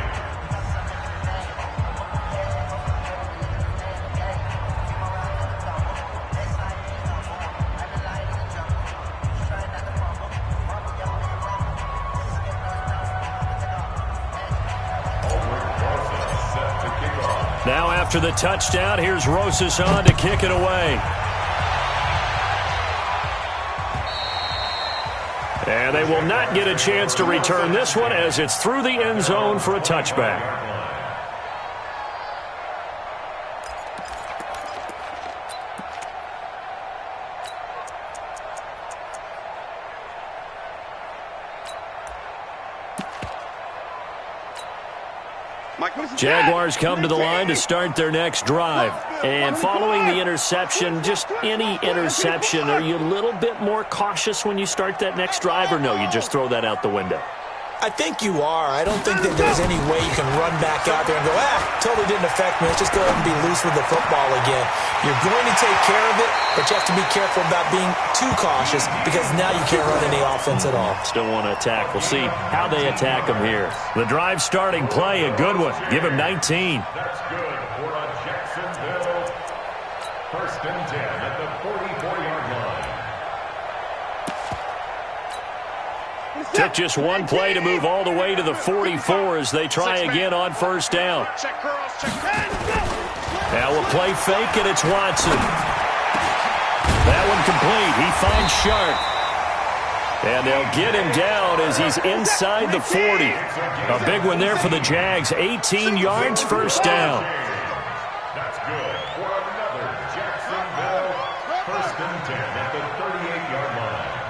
Speaker 1: After the touchdown, here's Rosas on to kick it away. And they will not get a chance to return this one as it's through the end zone for a touchback. Jaguars come to the line to start their next drive.
Speaker 5: And following the interception, just any interception, are you a little bit more cautious when you start that next drive, or no, you just throw that out the window?
Speaker 3: I think you are. I don't think that there's any way you can run back out there and go, totally didn't affect me. Let's just go ahead and be loose with the football again. You're going to take care of it, but you have to be careful about being too cautious because now you can't run any offense at all.
Speaker 5: Still want to attack. We'll see how they attack them here.
Speaker 1: The drive starting play, a good one. Give him 19.
Speaker 4: That's good for a Jacksonville. First and 10 at the 44-yard line.
Speaker 1: Took just one play to move all the way to the 44 as they try again on first down. Now we'll play fake, and it's Watson. That one complete. He finds Sharp. And they'll get him down as he's inside the 40. A big one there for the Jags. 18 yards, first down.
Speaker 4: That's good for another Jacksonville. First and 10 at the 38-yard line.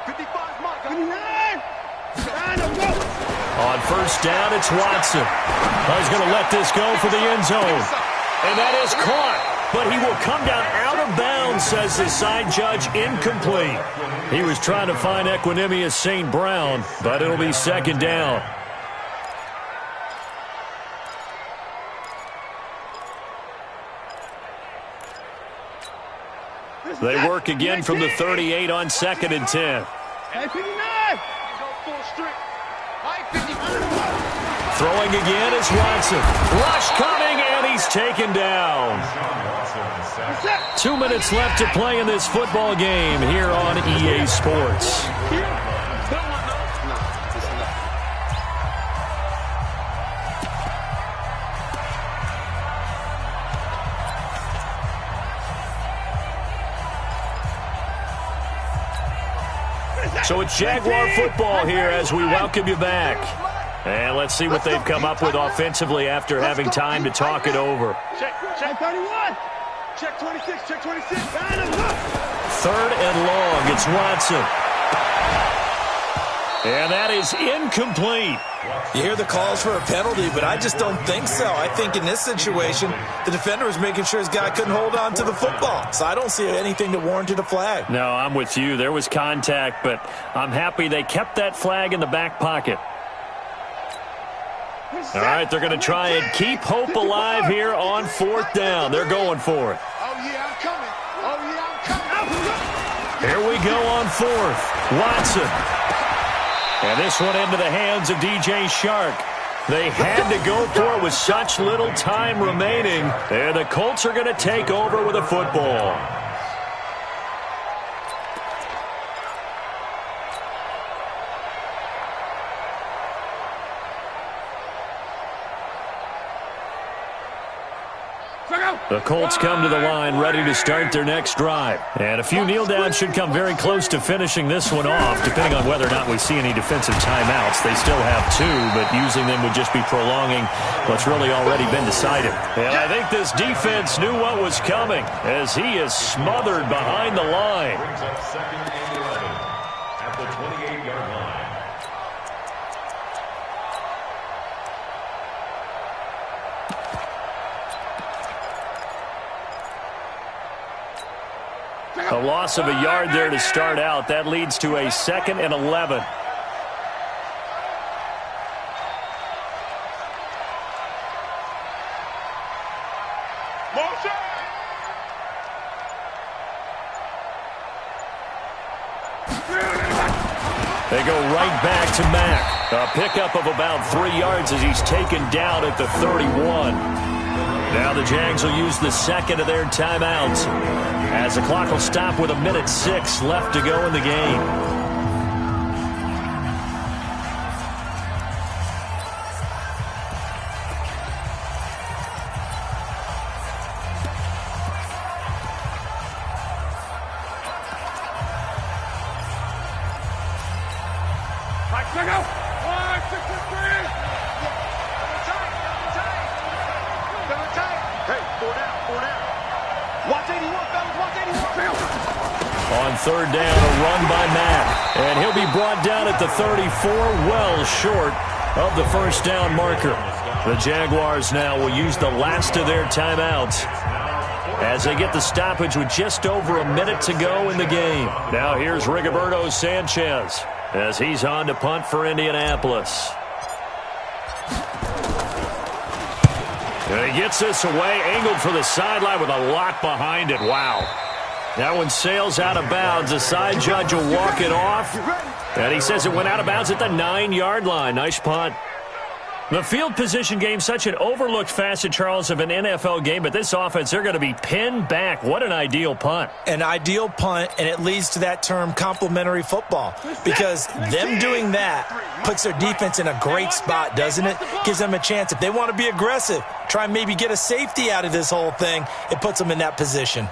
Speaker 6: 55 Mike. 59.
Speaker 1: On first down, it's Watson. He's going to let this go for the end zone. And that is caught. But he will come down out of bounds, says the side judge, incomplete. He was trying to find Equanimous St. Brown, but it'll be second down. They work again from the 38 on second and 10. Throwing again is Watson. Rush coming, and he's taken down. 2 minutes left to play in this football game here on EA Sports. So it's Jaguar football here as we welcome you back. And let's see what they've come up with offensively after having time to talk it over.
Speaker 6: Check 31. Check 26. Check 26.
Speaker 1: Third and long. It's Watson. And that is incomplete.
Speaker 3: You hear the calls for a penalty, but I just don't think so. I think in this situation, the defender was making sure his guy couldn't hold on to the football. So I don't see anything that warranted a flag.
Speaker 1: No, I'm with you. There was contact, but I'm happy they kept that flag in the back pocket. All right, they're going to try and keep hope alive here on fourth down. They're going for it.
Speaker 6: Oh, yeah, I'm coming. Oh, yeah, I'm coming.
Speaker 1: Here we go on fourth. Watson. And this one into the hands of DJ Shark. They had to go for it with such little time remaining. And the Colts are going to take over with a football. The Colts come to the line ready to start their next drive. And a few kneel downs should come very close to finishing this one off, depending on whether or not we see any defensive timeouts. They still have two, but using them would just be prolonging what's really already been decided. And I think this defense knew what was coming as he is smothered behind the line.
Speaker 4: Brings up second and 11 at the 28-yard line.
Speaker 1: A loss of a yard there to start out. That leads to a second and 11. They go right back to Mack. A pickup of about 3 yards as he's taken down at the 31. Now the Jags will use the second of their timeouts as the clock will stop with 1:06 left to go in the game.
Speaker 2: Hey, 4 down. Watch 81, fellas, watch 81.
Speaker 1: On third down, a run by Matt. And he'll be brought down at the 34, well short of the first down marker. The Jaguars now will use the last of their timeouts as they get the stoppage with just over a minute to go in the game. Now here's Rigoberto Sanchez as he's on to punt for Indianapolis. And he gets this away, angled for the sideline with a lot behind it. Wow. That one sails out of bounds. The side judge will walk it off. And he says it went out of bounds at the 9-yard line. Nice punt. The field position game, such an overlooked facet, Charles, of an NFL game, but this offense, they're going to be pinned back. What an ideal punt.
Speaker 3: An ideal punt, and it leads to that term complementary football, because them doing that puts their defense in a great spot, doesn't it? Gives them a chance. If they want to be aggressive, try and maybe get a safety out of this whole thing, it puts them in that position.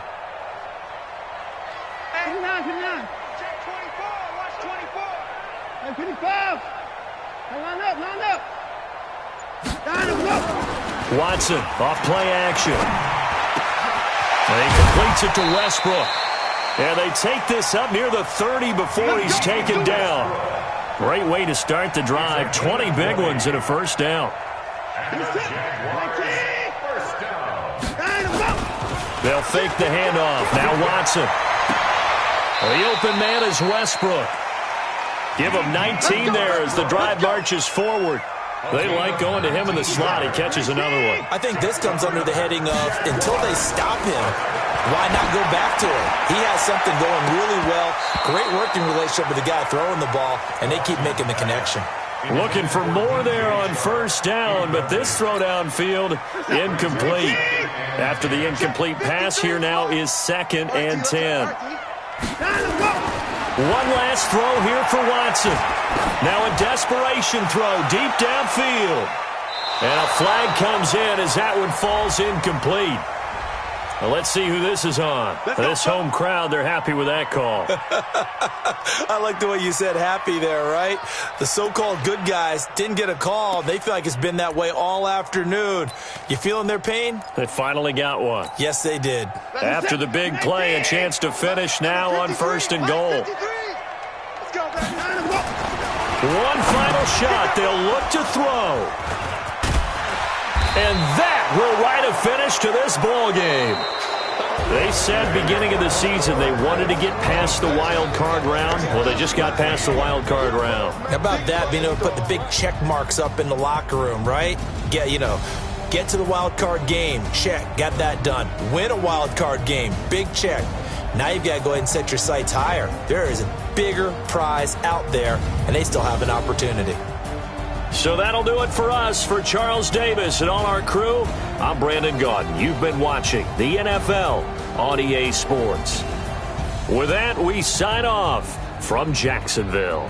Speaker 1: Watson off play action. And he completes it to Westbrook. And they take this up near the 30 before he's taken down. Great way to start the drive. 20 big ones and a first down. They'll fake the handoff. Now Watson. The open man is Westbrook. Give him 19 there as the drive marches forward. They like going to him in the slot. He catches another one.
Speaker 3: I think this comes under the heading of, until they stop him, why not go back to him? He has something going really well. Great working relationship with the guy throwing the ball, and they keep making the connection.
Speaker 1: Looking for more there on first down, but this throw downfield incomplete. After the incomplete pass, here now is 2nd and 10. One last throw here for Watson. Now a desperation throw deep downfield. And a flag comes in as that one falls incomplete. Well, let's see who this is on. This home crowd, they're happy with that call.
Speaker 3: I like the way you said happy there, right? The so-called good guys didn't get a call. They feel like it's been that way all afternoon. You feeling their pain?
Speaker 1: They finally got one.
Speaker 3: Yes, they did.
Speaker 1: After the big play, a chance to finish now on 1st and goal. One final shot. They'll look to throw. And that will write a finish to this ball game. They said beginning of the season they wanted to get past the wild card round. Well, they just got past the wild card round.
Speaker 3: How about that, being able to put the big check marks up in the locker room, right? Get to the wild card game. Check. Got that done. Win a wild card game. Big check. Now you've got to go ahead and set your sights higher. There is a bigger prize out there, and they still have an opportunity.
Speaker 1: So that'll do it for us. For Charles Davis and all our crew, I'm Brandon Gaudin. You've been watching the NFL on EA Sports. With that, we sign off from Jacksonville.